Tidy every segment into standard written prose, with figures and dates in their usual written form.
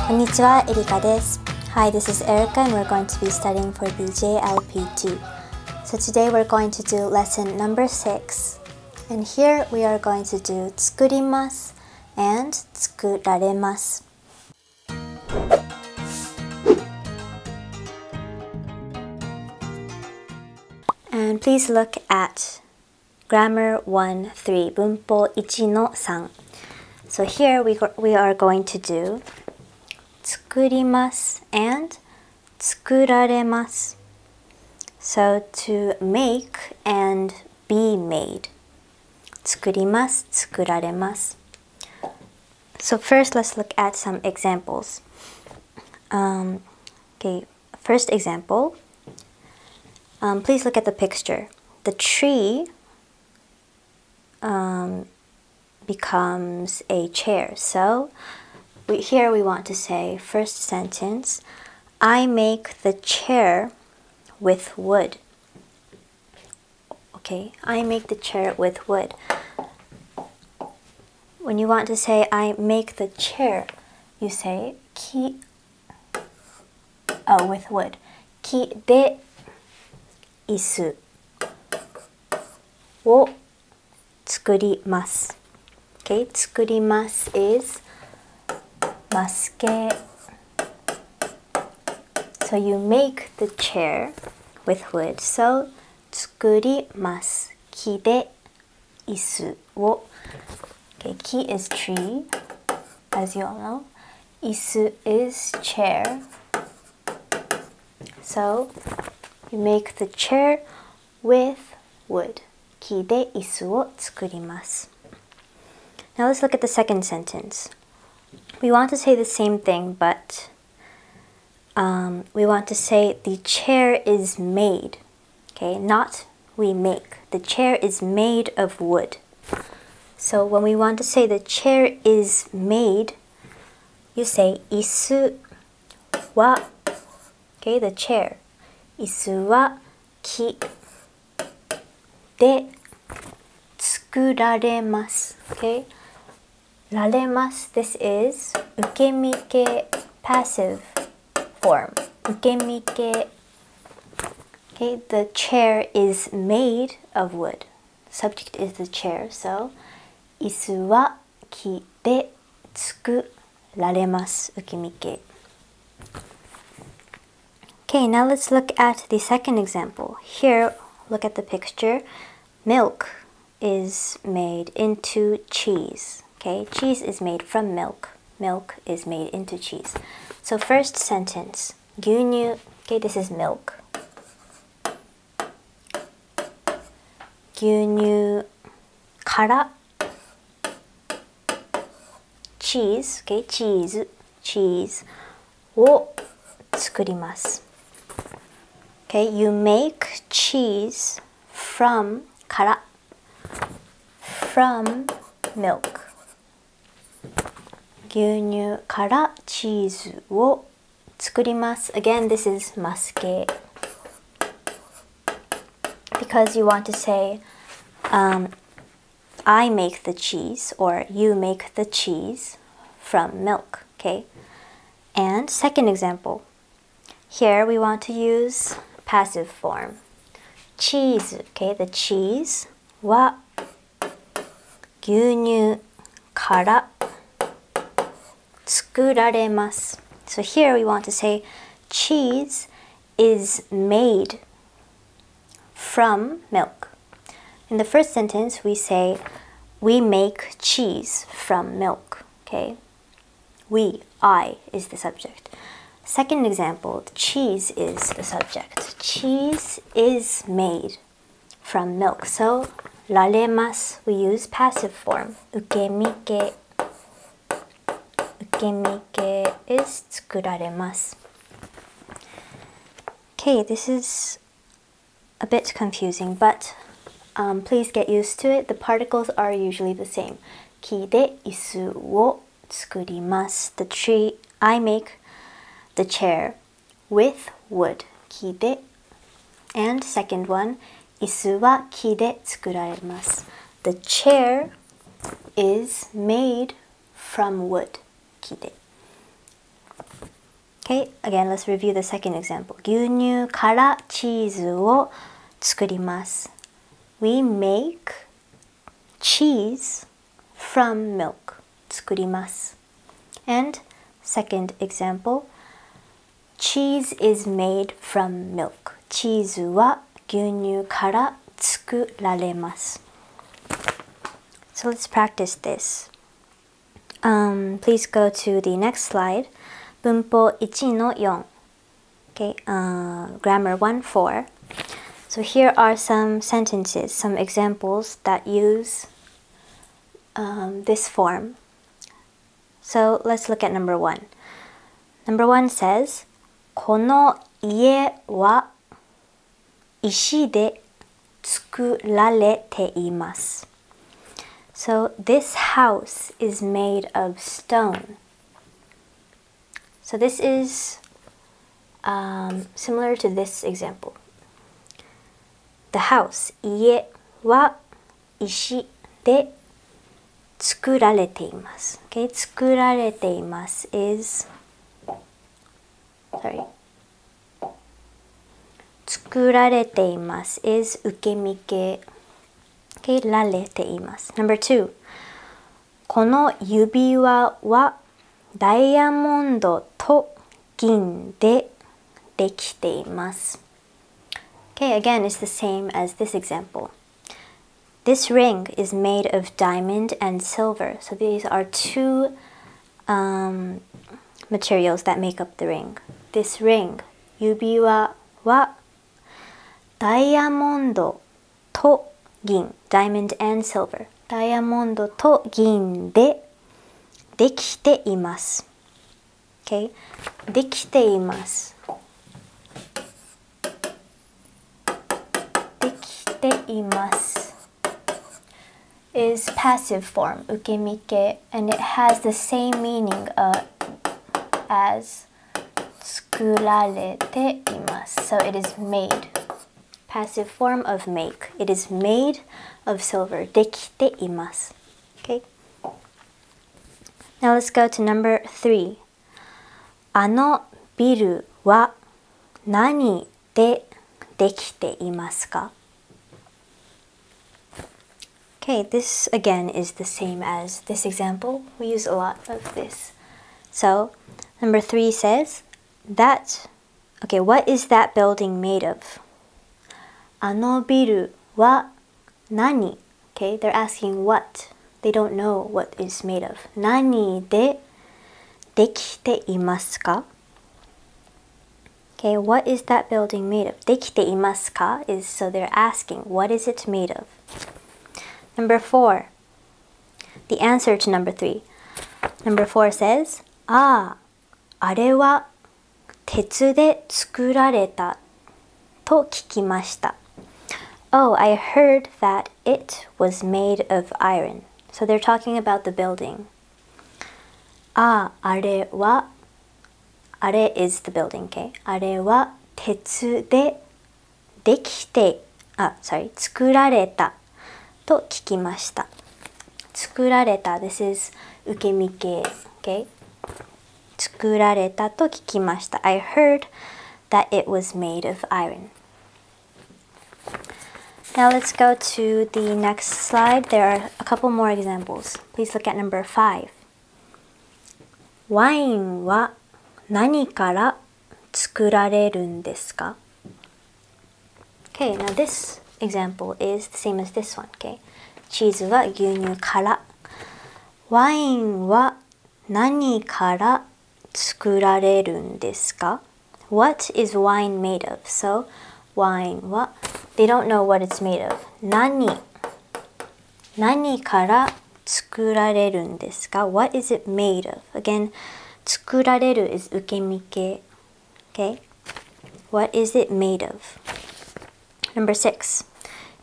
こんにちは、エリカです。Hi, this is Erica and we're going to be studying for the JLPT. So today we're going to do lesson number 6. And here we are going to do 作ります and 作られます。And please look at Grammar 1-3, 文法 1-3. So here we are going to do 作ります and 作られます. So to make and be made. 作ります 作られます. So first let's look at some examples. Okay, first example. Please look at the picture. The tree becomes a chair. So here we want to say, first sentence, I make the chair with wood. Okay, I make the chair with wood. When you want to say, I make the chair, you say, with wood. 木で椅子を作ります。Okay, 作ります is ますけ. So you make the chair with wood. So 作ります。木で椅子を. Okay, 木 is tree, as you all know. 椅子 is chair. So you make the chair with wood. 木で椅子を作ります. Now let's look at the second sentence. We want to say the same thing, but we want to say the chair is made. Okay, not we make. The chair is made of wood. So when we want to say the chair is made, you say 椅子は. Okay, the chair. 椅子は木で作られます. Okay, られます. This is 受け身形 passive form. 受け身形. Okay, the chair is made of wood. Subject is the chair. So 椅子は木で作られます. 受け身形. Okay, now let's look at the second example. Here, look at the picture. Milk is made into cheese. Okay, cheese is made from milk. Milk is made into cheese. So first sentence, 牛乳. Okay, this is milk. 牛乳から cheese. Okay, cheese を作ります. Okay, you make cheese from から from milk. 牛乳からチーズを作ります. Again, this is ますけ. Because you want to say, I make the cheese or you make the cheese from milk. Okay. And second example. Here we want to use passive form. Cheese. Okay, the cheese は牛乳から作られます. So here we want to say cheese is made from milk. In the first sentence we say we make cheese from milk. Okay, I is the subject. Second example, cheese is the subject. Cheese is made from milk. So られます we use passive form. 受け身形 受け身形 is 作られます. Okay, this is a bit confusing, but please get used to it. The particles are usually the same. 木で椅子を作ります. The tree, I make the chair with wood. 木で. And second one, 椅子は木で作られます. The chair is made from wood. 木で. Okay, again, let's review the second example. 牛乳からチーズを作ります。We make cheese from milk. 作ります。And second example, cheese is made from milk. チーズは牛乳から作られます。So let's practice this. Please go to the next slide. 文法1の4. Okay, grammar 1-4. So here are some sentences, some examples that use this form. So let's look at number 1. Number 1 says, この家は石で作られています. So this house is made of stone. So this is similar to this example. The house, 家は石で作られています。Okay, 作られています is, sorry. 作られています is 受け身形。Okay, られています。Number 2. この指輪はダイヤモンドと銀でできています。Okay, again, it's the same as this example. This ring is made of diamond and silver. So these are two materials that make up the ring. This ring, 指輪はダイヤモンドと銀 diamond and silver ダイヤモンドと銀でできています Okay できていますできています is passive form 受け身形 and it has the same meaning as 作られています so it is made passive form of make. It is made of silver. できています Okay. Now let's go to number 3. あのビルは何でできていますか Okay, this again is the same as this example. We use a lot of this. So, number 3 says that, okay, what is that building made of? あのビルは何 Okay, they're asking what. They don't know what is made of. 何でできていますか Okay, what is that building made of? できていますか is so they're asking, what is it made of? Number 4. The answer to number 3. Number 4 says, あれは鉄で作られたと聞きました。Oh, I heard that it was made of iron. So they're talking about the building. あれは are is the building, okay? あれは鉄でできて、作られたと聞きました。作られた this is 受け身形 okay? 作られたと聞きました。I heard that it was made of iron. Now let's go to the next slide. There are a couple more examples. Please look at number 5. ワインは何から作られるんですか Okay, now this example is the same as this one, okay? チーズは牛乳から。ワインは何から作られるんですか What is wine made of? So, ワインは they don't know what it's made of. 何から作られるんですか What is it made of? Again, 作られる is 受け身形 Okay? What is it made of? Number 6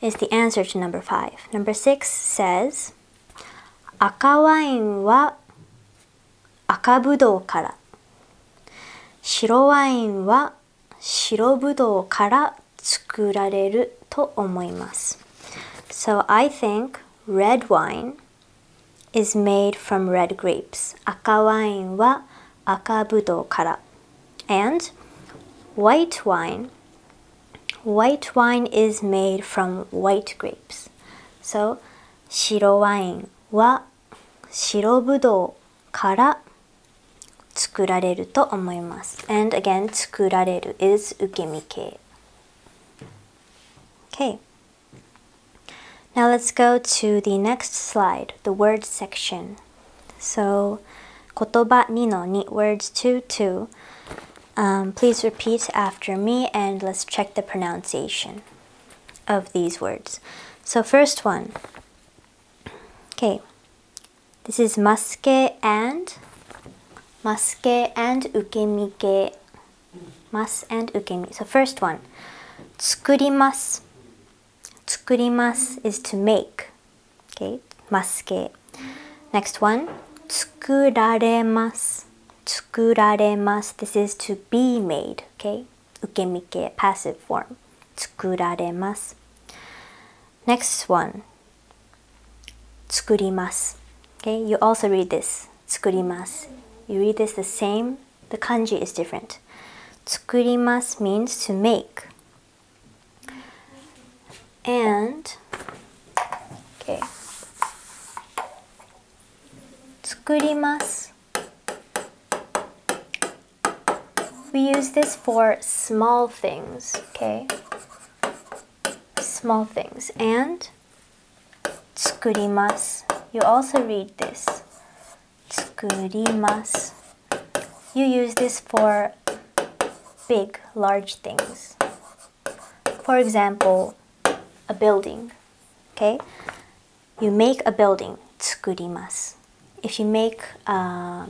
is the answer to number 5. Number 6 says 赤ワインは赤ぶどうから白ワインは白ぶどうから作られると思います So I think red wine is made from red grapes 赤ワインは赤ぶどうから And white wine. White wine is made from white grapes. So 白ワインは白ぶどうから作られると思います。And again, 作られる is 受け身形。Okay. Now let's go to the next slide, the word section. So 言葉2の2, words 2, 2. Please repeat after me and let's check the pronunciation of these words. So first one. Okay. This is maske and ukemike. Mas and ukemi. So first one. 作ります. 作ります is to make. Okay. Maske. Next one. 作られます. 作られます This is to be made. Okay. Ukemike, passive form. 作られます. Next one. 作ります. Okay. You also read this. 作ります. You read this the same. The kanji is different. 作ります means to make. And okay. 作ります. We use this for small things, okay? Small things. And 作ります. You also read this. 作ります. You use this for big, large things. For example, a building, okay? You make a building, 作ります. If you make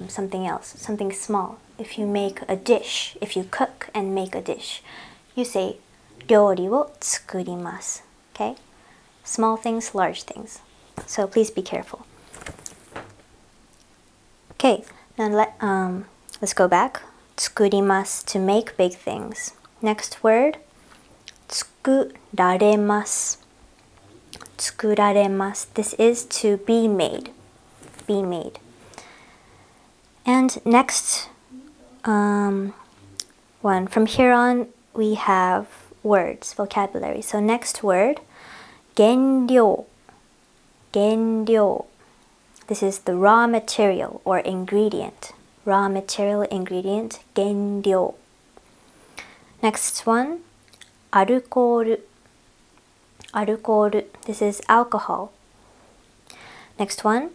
something else, something small, if you make a dish, if you cook and make a dish, you say 料理を作ります. Okay? Small things, large things. So please be careful. Okay, now let's go back. 作ります to make big things. Next word. 作られます. 作られます. This is to be made. Be made. And next one. From here on, we have words, vocabulary. So next word, 原料. 原料. This is the raw material or ingredient. Raw material, ingredient, 原料. Next one, アルコール. アルコール. This is alcohol. Next one,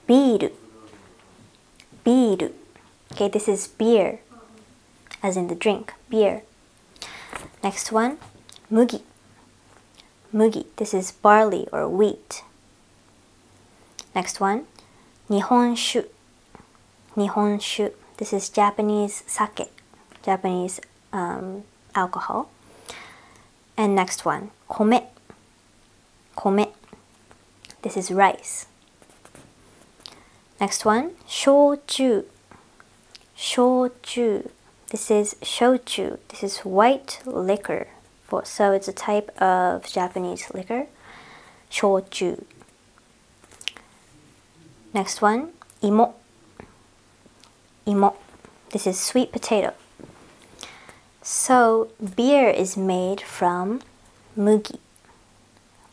ビール. ビール. Okay, this is beer, as in the drink, beer. Next one, 麦. 麦. This is barley or wheat. Next one, 日本酒. 日本酒. This is Japanese sake, Japanese alcohol. And next one, 米. 米. This is rice. Next one, 焼酎. 焼酎. This is shochu. This is white liquor. So it's a type of Japanese liquor. Shochu. Next one, 芋. 芋. This is sweet potato. So beer is made from mugi,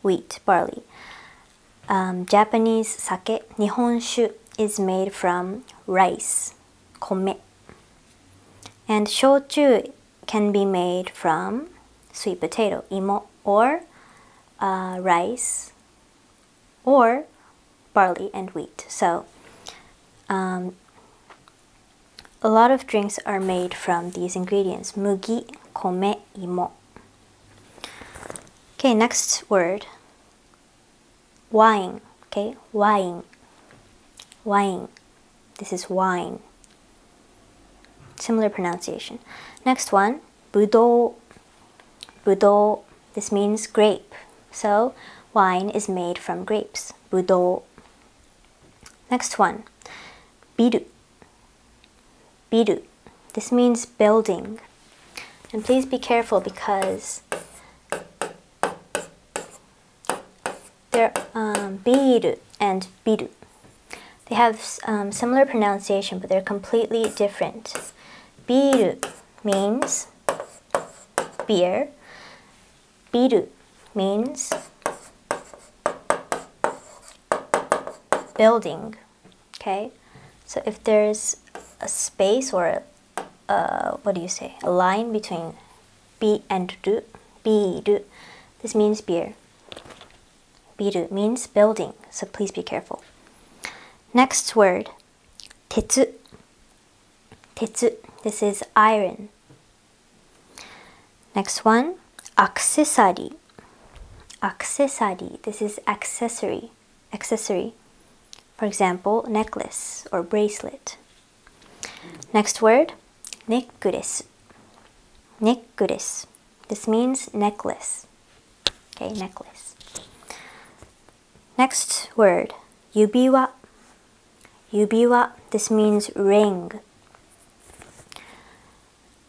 wheat, barley. Japanese sake, 日本酒, is made from rice, 米. And shochu can be made from sweet potato, 芋, or rice, or barley and wheat. So a lot of drinks are made from these ingredients, mugi, kome, imo. Okay, next word, wine. Okay, wine. Wine. This is wine. Similar pronunciation. Next one, ぶどう. ぶどう. This means grape. So wine is made from grapes. ぶどう. Next one, ビル. ビル. This means building. And please be careful because they're ビル and ビル. They have similar pronunciation, but they're completely different. biru means beer. Biru means building. Okay, so if there's a space or what do you say, a line between bi and ru, biru, this means beer. Biru means building, so please be careful. Next word, tetsu. Tetsu, this is iron. Next one, accessory. Accessory, this is accessory. Accessory. For example, necklace or bracelet. Next word, necklace. Necklace. This means necklace. Okay, necklace. Next word, yubiwa. Yubiwa, this means ring.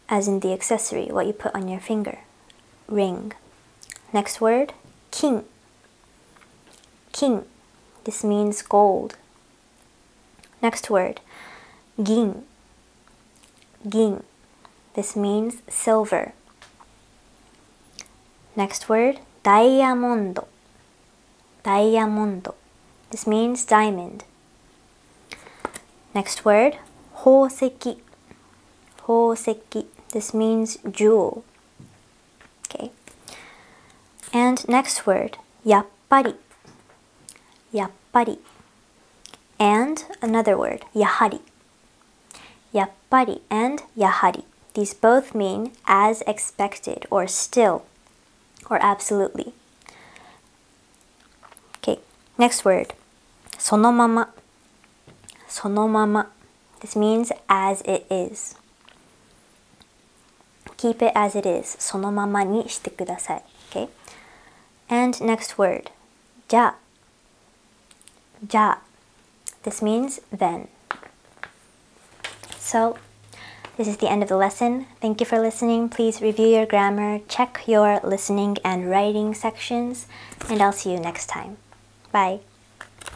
As in the accessory, what you put on your finger. Ring. Next word, kin. Kin. This means gold. Next word, gin. Gin. This means silver. Next word, diamondo. Diamondo. This means diamond. Next word, houseki. Houseki. This means jewel. Okay. And next word, yappari. Yappari. And another word, yahari. Yappari and yahari. These both mean as expected or still or absolutely. Okay, next word, sonomama. Sonomama. This means as it is. Keep it as it is. そのままにしてください. Okay? And next word, じゃあ. じゃあ. This means then. So, this is the end of the lesson. Thank you for listening. Please review your grammar, check your listening and writing sections, and I'll see you next time. Bye.